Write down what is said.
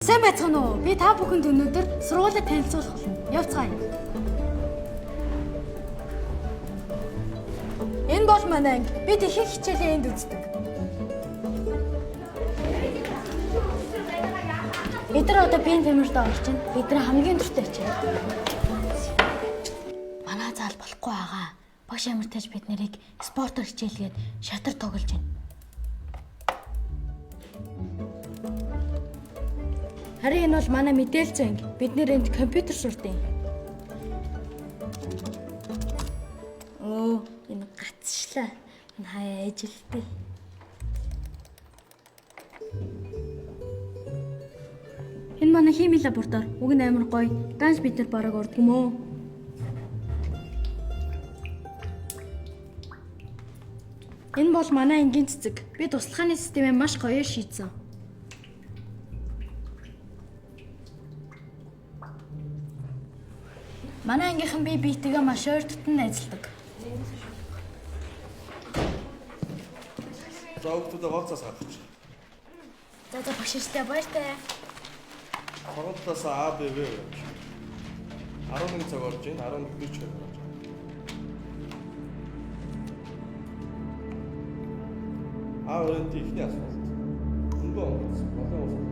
Сайн байцгаана уу? Би та бүхэнд өнөөдөр сургуулиуд танилцуулах болно. Явцгаая. Энэ бол манай анги. Бид их хичээлээ энд үздэг. Бид нар одоо биеийн тамирт орж байна. Бид нар хамгийн дуртай хичээл. Манай заал болохгүй байгаа. Багш амар тааж бид нарыг спортоор хичээлгээд шатар тоглож байна. Харин энэ бол манай мэдээлэл анги. Бид нэр энд компьютер сурдаг. Энэ гацшлаа. Энэ хаяа ажилтээ. Энэ манай хими лаборатори. Уг нь амар гоё. Ганц бид нар бараг урдгам өө. Энэ бол манай ангийн цэцэг. Би туслахааны системээ маш гоёор шийдсэн. Манай ангийнхан бие биетэйгээ маш ойр дотн найзалдаг. За өгтөдөө гоцоос хатчих. За багштай баяртай. Хороодлоос АБВ. 11 цаг орж ийн 11 цаг. Өөрөнд ихний асуулт. Үндөө олон